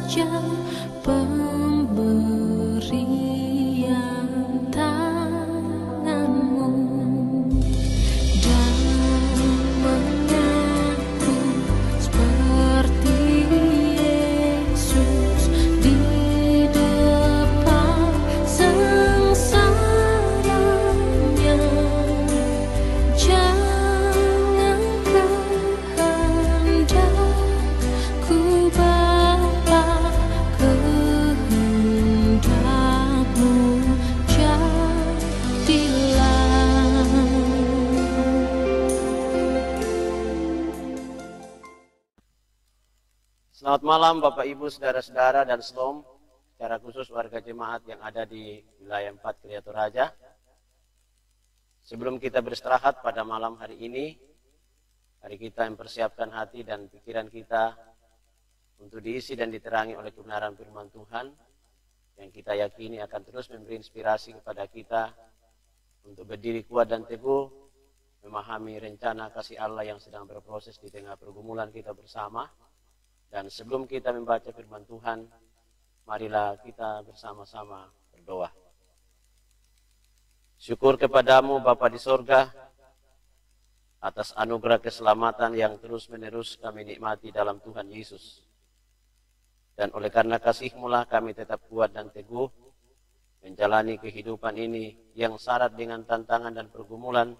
saja pemberian tanganmu dan mengaku seperti Yesus di depan sengsaranya. Jangan kehendakku Bapa, kehendakmu jadilah. Selamat malam Bapak Ibu, Saudara-saudara dan Shalom, secara khusus warga jemaat yang ada di wilayah 4 Kriya Toraja. Sebelum kita beristirahat pada malam hari ini, mari kita mempersiapkan hati dan pikiran kita untuk diisi dan diterangi oleh kebenaran firman Tuhan yang kita yakini akan terus memberi inspirasi kepada kita untuk berdiri kuat dan teguh, memahami rencana kasih Allah yang sedang berproses di tengah pergumulan kita bersama. Dan sebelum kita membaca firman Tuhan, marilah kita bersama-sama berdoa. Syukur kepadamu Bapa di sorga, atas anugerah keselamatan yang terus-menerus kami nikmati dalam Tuhan Yesus. Dan oleh karena kasih-Mu lah kami tetap kuat dan teguh, menjalani kehidupan ini yang syarat dengan tantangan dan pergumulan,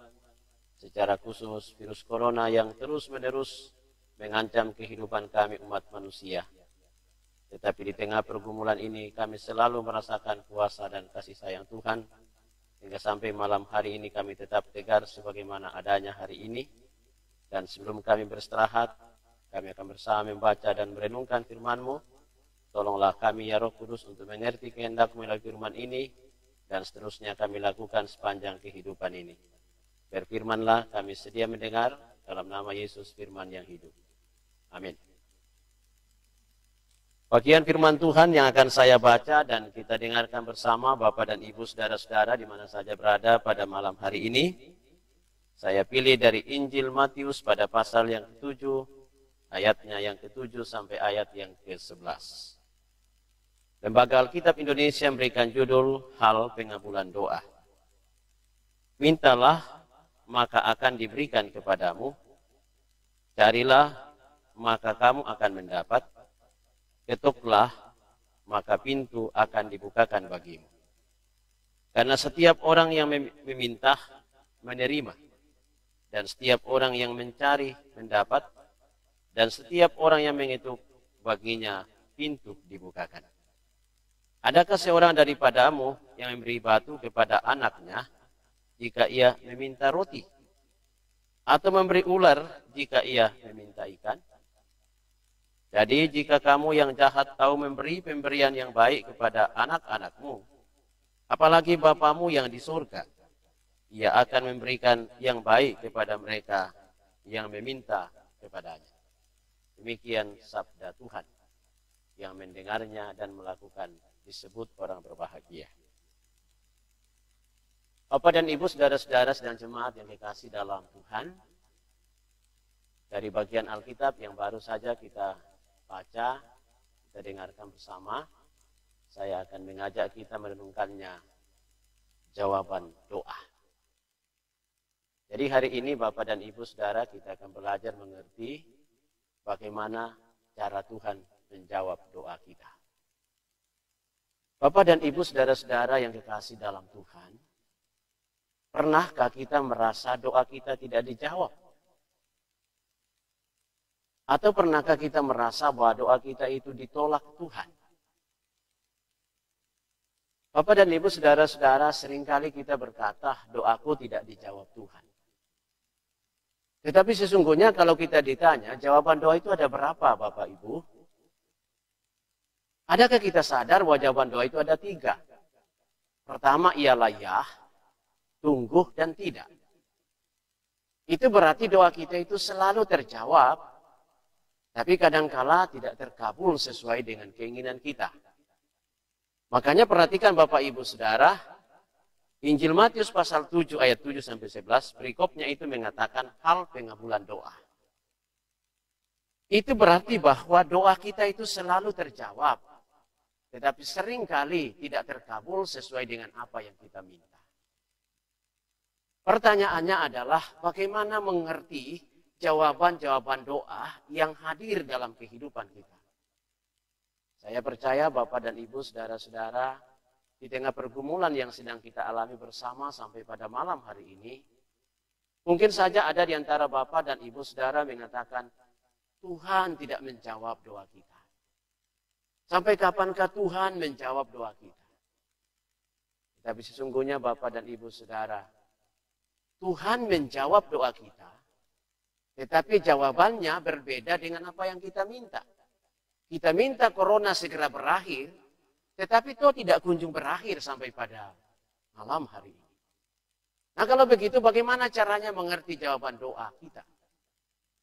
secara khusus virus corona yang terus-menerus mengancam kehidupan kami umat manusia. Tetapi di tengah pergumulan ini kami selalu merasakan kuasa dan kasih sayang Tuhan, hingga sampai malam hari ini kami tetap tegar sebagaimana adanya hari ini. Dan sebelum kami beristirahat, kami akan bersama membaca dan merenungkan firman-Mu. Tolonglah kami ya Roh Kudus untuk mengerti kehendak-Mu melalui firman ini, dan seterusnya kami lakukan sepanjang kehidupan ini. Berfirmanlah, kami sedia mendengar, dalam nama Yesus firman yang hidup. Amin. Bagian firman Tuhan yang akan saya baca dan kita dengarkan bersama Bapak dan Ibu saudara-saudara di mana saja berada pada malam hari ini. Saya pilih dari Injil Matius pada pasal yang ke-7, ayatnya yang ke-7 sampai ayat yang ke-11. Lembaga Alkitab Indonesia memberikan judul Hal Pengabulan Doa. Mintalah, maka akan diberikan kepadamu. Carilah, maka kamu akan mendapat. Ketuklah, maka pintu akan dibukakan bagimu. Karena setiap orang yang meminta, menerima. Dan setiap orang yang mencari, mendapat. Dan setiap orang yang mengetuk, baginya pintu dibukakan. Adakah seorang daripadamu yang memberi batu kepada anaknya jika ia meminta roti? Atau memberi ular jika ia meminta ikan? Jadi jika kamu yang jahat tahu memberi pemberian yang baik kepada anak-anakmu, apalagi Bapamu yang di surga, ia akan memberikan yang baik kepada mereka yang meminta kepadanya. Demikian sabda Tuhan. Yang mendengarnya dan melakukan disebut orang berbahagia. Bapak dan Ibu, saudara-saudara sedang jemaat yang dikasih dalam Tuhan, dari bagian Alkitab yang baru saja kita baca, kita dengarkan bersama, saya akan mengajak kita merenungkannya, jawaban doa. Jadi hari ini Bapak dan Ibu saudara kita akan belajar mengerti bagaimana cara Tuhan menjawab doa kita. Bapak dan Ibu saudara-saudara yang dikasih dalam Tuhan, pernahkah kita merasa doa kita tidak dijawab? Atau pernahkah kita merasa bahwa doa kita itu ditolak Tuhan? Bapak dan Ibu saudara-saudara, seringkali kita berkata doaku tidak dijawab Tuhan. Tetapi sesungguhnya kalau kita ditanya jawaban doa itu ada berapa Bapak Ibu? Adakah kita sadar bahwa jawaban doa itu ada 3? Pertama ialah ya, tunggu dan tidak. Itu berarti doa kita itu selalu terjawab. Tapi kadangkala tidak terkabul sesuai dengan keinginan kita. Makanya perhatikan Bapak Ibu Saudara, Injil Matius pasal 7 ayat 7 sampai 11, perikopnya itu mengatakan hal pengabulan doa. itu berarti bahwa doa kita itu selalu terjawab. Tetapi seringkali tidak terkabul sesuai dengan apa yang kita minta. Pertanyaannya adalah bagaimana mengerti jawaban-jawaban doa yang hadir dalam kehidupan kita. Saya percaya Bapak dan Ibu, saudara-saudara, di tengah pergumulan yang sedang kita alami bersama sampai pada malam hari ini, mungkin saja ada di antara Bapak dan Ibu saudara mengatakan, Tuhan tidak menjawab doa kita. Sampai kapankah Tuhan menjawab doa kita? Tapi sesungguhnya Bapak dan Ibu saudara, Tuhan menjawab doa kita, tetapi jawabannya berbeda dengan apa yang kita minta. Kita minta corona segera berakhir, tetapi itu tidak kunjung berakhir sampai pada malam hari ini. Nah kalau begitu bagaimana caranya mengerti jawaban doa kita?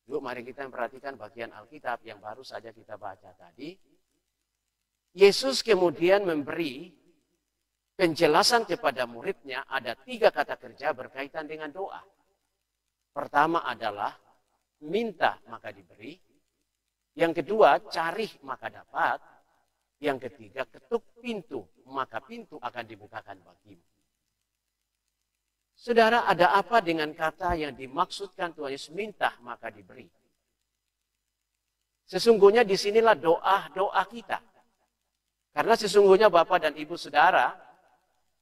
Yuk mari kita perhatikan bagian Alkitab yang baru saja kita baca tadi. Yesus kemudian memberi penjelasan kepada muridnya, ada 3 kata kerja berkaitan dengan doa. Pertama adalah minta maka diberi. Yang kedua, cari maka dapat. Yang ketiga, ketuk pintu maka pintu akan dibukakan bagimu. Saudara, ada apa dengan kata yang dimaksudkan Tuhan Yesus minta maka diberi? Sesungguhnya disinilah doa kita. Karena sesungguhnya Bapak dan Ibu saudara,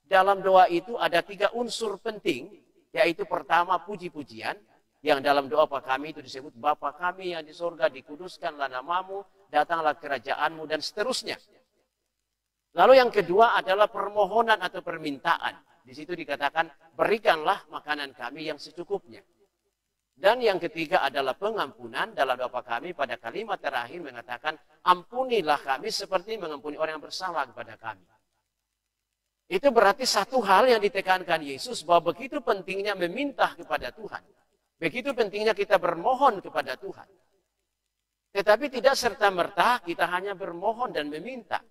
dalam doa itu ada 3 unsur penting, yaitu pertama puji-pujian, yang dalam doa Bapa kami itu disebut Bapa kami yang di surga, dikuduskanlah namamu, datanglah kerajaanmu, dan seterusnya. Lalu yang kedua adalah permohonan atau permintaan. Di situ dikatakan, berikanlah makanan kami yang secukupnya. Dan yang ketiga adalah pengampunan. Dalam doa kami pada kalimat terakhir mengatakan, ampunilah kami seperti mengampuni orang yang bersalah kepada kami. Itu berarti satu hal yang ditekankan Yesus, bahwa begitu pentingnya meminta kepada Tuhan. Begitu pentingnya kita bermohon kepada Tuhan. Tetapi tidak serta-merta kita hanya bermohon dan meminta.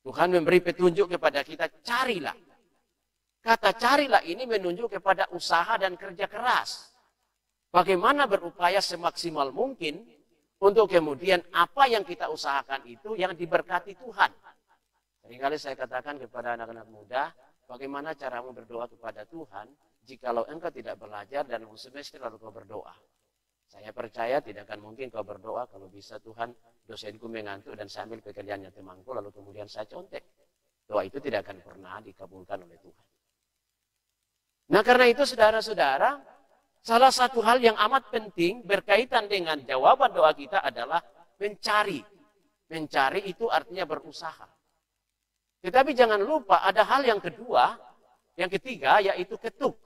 Tuhan memberi petunjuk kepada kita, carilah. Kata carilah ini menunjuk kepada usaha dan kerja keras. Bagaimana berupaya semaksimal mungkin untuk kemudian apa yang kita usahakan itu yang diberkati Tuhan. Seringkali saya katakan kepada anak-anak muda, bagaimana caramu berdoa kepada Tuhan jikalau engkau tidak belajar dan semester lalu kau berdoa. Saya percaya tidak akan mungkin kau berdoa kalau bisa Tuhan dosenku mengantuk dan saya ambil pekerjaannya temanku lalu kemudian saya contek. Doa itu tidak akan pernah dikabulkan oleh Tuhan. Nah karena itu saudara-saudara, salah satu hal yang amat penting berkaitan dengan jawaban doa kita adalah mencari. Mencari itu artinya berusaha. Tetapi jangan lupa ada hal yang kedua, yang ketiga yaitu ketuk.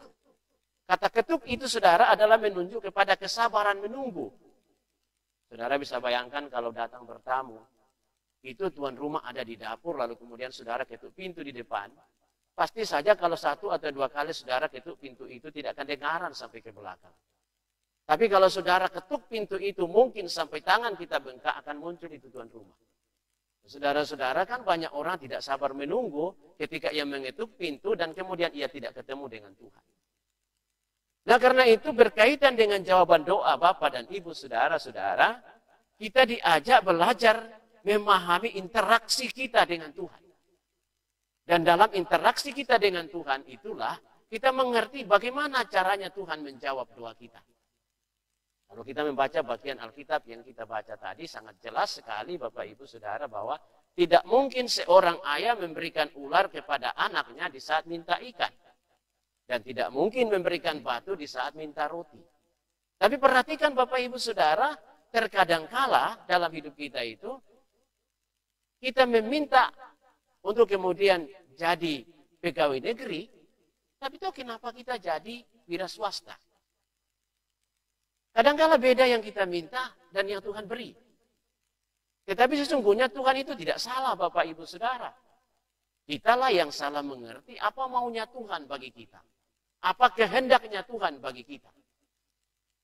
Kata ketuk itu saudara adalah menunjuk kepada kesabaran menunggu. Saudara bisa bayangkan kalau datang bertamu, itu tuan rumah ada di dapur lalu kemudian saudara ketuk pintu di depan. Pasti saja kalau 1 atau 2 kali saudara ketuk pintu itu tidak akan dengaran sampai ke belakang. Tapi kalau saudara ketuk pintu itu mungkin sampai tangan kita bengkak akan muncul itu tuan rumah. Saudara-saudara kan banyak orang tidak sabar menunggu ketika ia mengetuk pintu dan kemudian ia tidak ketemu dengan Tuhan. Nah karena itu berkaitan dengan jawaban doa Bapak dan Ibu saudara-saudara, kita diajak belajar memahami interaksi kita dengan Tuhan. Dan dalam interaksi kita dengan Tuhan itulah kita mengerti bagaimana caranya Tuhan menjawab doa kita. Kalau kita membaca bagian Alkitab yang kita baca tadi sangat jelas sekali Bapak Ibu Saudara bahwa tidak mungkin seorang ayah memberikan ular kepada anaknya di saat minta ikan. Dan tidak mungkin memberikan batu di saat minta roti. Tapi perhatikan Bapak Ibu Saudara, terkadang kala dalam hidup kita itu kita meminta untuk kemudian jadi pegawai negeri, tapi itu kenapa kita jadi wira swasta? Kadang-kala beda yang kita minta dan yang Tuhan beri. Tetapi sesungguhnya Tuhan itu tidak salah Bapak Ibu Saudara. Kitalah yang salah mengerti apa maunya Tuhan bagi kita. Apa kehendaknya Tuhan bagi kita.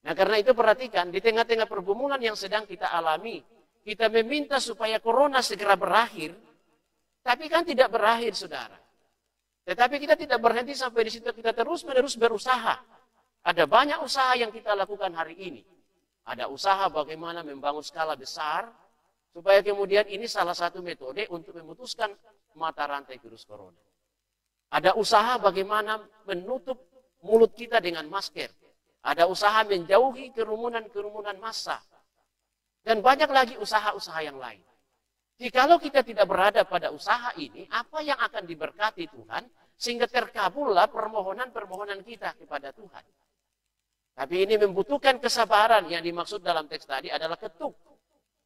Nah karena itu perhatikan, di tengah-tengah pergumulan yang sedang kita alami, kita meminta supaya corona segera berakhir, tapi kan tidak berakhir saudara. Tetapi kita tidak berhenti sampai di situ, kita terus-menerus berusaha. Ada banyak usaha yang kita lakukan hari ini. Ada usaha bagaimana membangun skala besar, supaya kemudian ini salah satu metode untuk memutuskan mata rantai virus corona. Ada usaha bagaimana menutup mulut kita dengan masker. Ada usaha menjauhi kerumunan-kerumunan massa. Dan banyak lagi usaha-usaha yang lain. Jikalau kita tidak berada pada usaha ini, apa yang akan diberkati Tuhan, sehingga terkabullah permohonan-permohonan kita kepada Tuhan. Tapi ini membutuhkan kesabaran. Yang dimaksud dalam teks tadi adalah ketuk.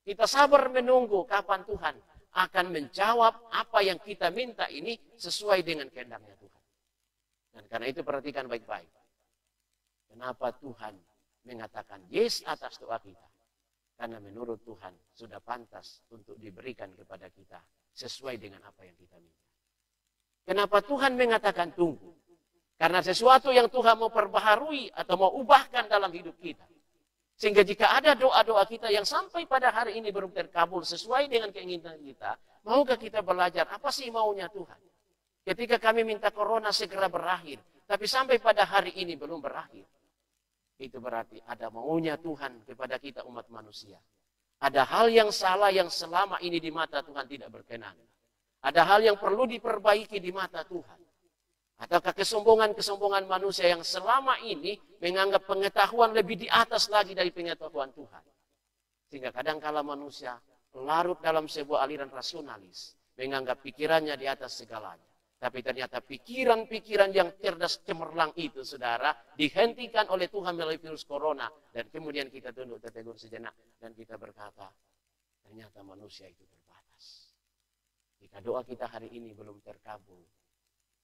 Kita sabar menunggu kapan Tuhan akan menjawab apa yang kita minta ini sesuai dengan kehendaknya Tuhan. Dan karena itu perhatikan baik-baik. Kenapa Tuhan mengatakan yes atas doa kita? Karena menurut Tuhan sudah pantas untuk diberikan kepada kita sesuai dengan apa yang kita minta. Kenapa Tuhan mengatakan tunggu? Karena sesuatu yang Tuhan mau perbaharui atau mau ubahkan dalam hidup kita. Sehingga jika ada doa-doa kita yang sampai pada hari ini belum terkabul sesuai dengan keinginan kita, maukah kita belajar apa sih maunya Tuhan? Ketika kami minta corona segera berakhir, tapi sampai pada hari ini belum berakhir. Itu berarti ada maunya Tuhan kepada kita umat manusia. Ada hal yang salah yang selama ini di mata Tuhan tidak berkenan. Ada hal yang perlu diperbaiki di mata Tuhan. Ataukah kesombongan-kesombongan manusia yang selama ini menganggap pengetahuan lebih di atas lagi dari pengetahuan Tuhan. Sehingga kadang-kala manusia larut dalam sebuah aliran rasionalis. Menganggap pikirannya di atas segalanya. Tapi ternyata pikiran-pikiran yang cerdas cemerlang itu, saudara, dihentikan oleh Tuhan melalui virus corona. Dan kemudian kita tunduk tertegun sejenak. Dan kita berkata, ternyata manusia itu terbatas. Jika doa kita hari ini belum terkabul,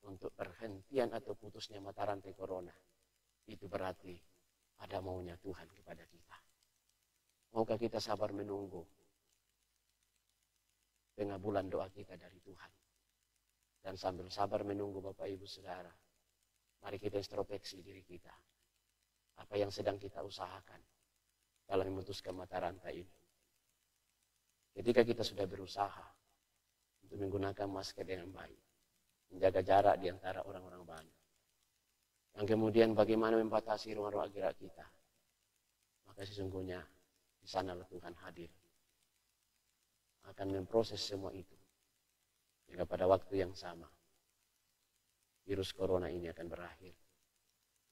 untuk perhentian atau putusnya mata rantai corona, itu berarti ada maunya Tuhan kepada kita. Maukah kita sabar menunggu pengabulan doa kita dari Tuhan? Dan sambil sabar menunggu Bapak Ibu Saudara, mari kita introspeksi diri kita. Apa yang sedang kita usahakan dalam memutuskan mata rantai ini? Ketika kita sudah berusaha untuk menggunakan masker dengan baik, menjaga jarak di antara orang-orang banyak. Yang kemudian bagaimana membatasi ruang-ruang gerak kita. Maka sesungguhnya di sanalah Tuhan hadir. Akan memproses semua itu. Hingga pada waktu yang sama, virus corona ini akan berakhir.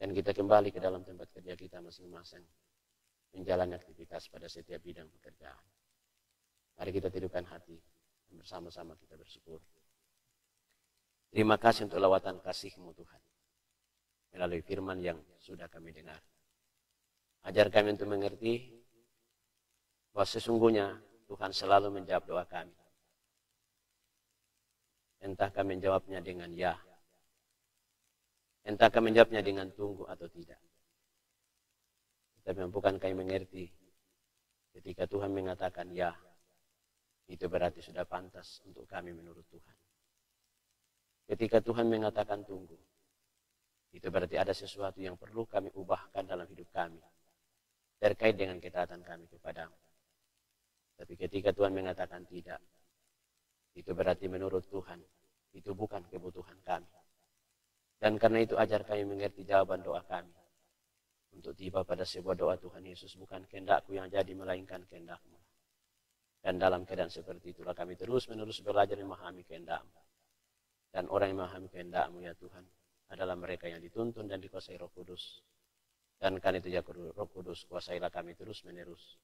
Dan kita kembali ke dalam tempat kerja kita masing-masing. Menjalani aktivitas pada setiap bidang pekerjaan. Mari kita tidurkan hati. Dan bersama-sama kita bersyukur. Terima kasih untuk lawatan kasih-Mu Tuhan. Melalui firman yang sudah kami dengar. Ajar kami untuk mengerti bahwa sesungguhnya Tuhan selalu menjawab doa kami. Entah kami menjawabnya dengan ya. Entah kami menjawabnya dengan tunggu atau tidak. Tetapi mampukan kami mengerti ketika Tuhan mengatakan ya, itu berarti sudah pantas untuk kami menurut Tuhan. Ketika Tuhan mengatakan tunggu, itu berarti ada sesuatu yang perlu kami ubahkan dalam hidup kami, terkait dengan ketaatan kami kepada-Mu. Tapi ketika Tuhan mengatakan tidak, itu berarti menurut Tuhan, itu bukan kebutuhan kami. Dan karena itu ajar kami mengerti jawaban doa kami, untuk tiba pada sebuah doa Tuhan Yesus, bukan kehendakku yang jadi, melainkan kehendak-Mu. Dan dalam keadaan seperti itulah kami terus-menerus belajar memahami kehendak-Mu. Dan orang yang memahami kehendak-Mu ya Tuhan, adalah mereka yang dituntun dan dikuasai Roh Kudus. Dan karena itu ya Roh Kudus, kuasailah kami terus-menerus,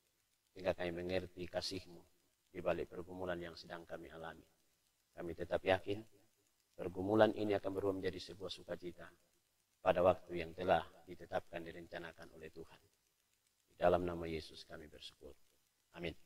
hingga kami mengerti kasih-Mu di balik pergumulan yang sedang kami alami. Kami tetap yakin, pergumulan ini akan berubah menjadi sebuah sukacita pada waktu yang telah ditetapkan, direncanakan oleh Tuhan. Di dalam nama Yesus kami bersyukur. Amin.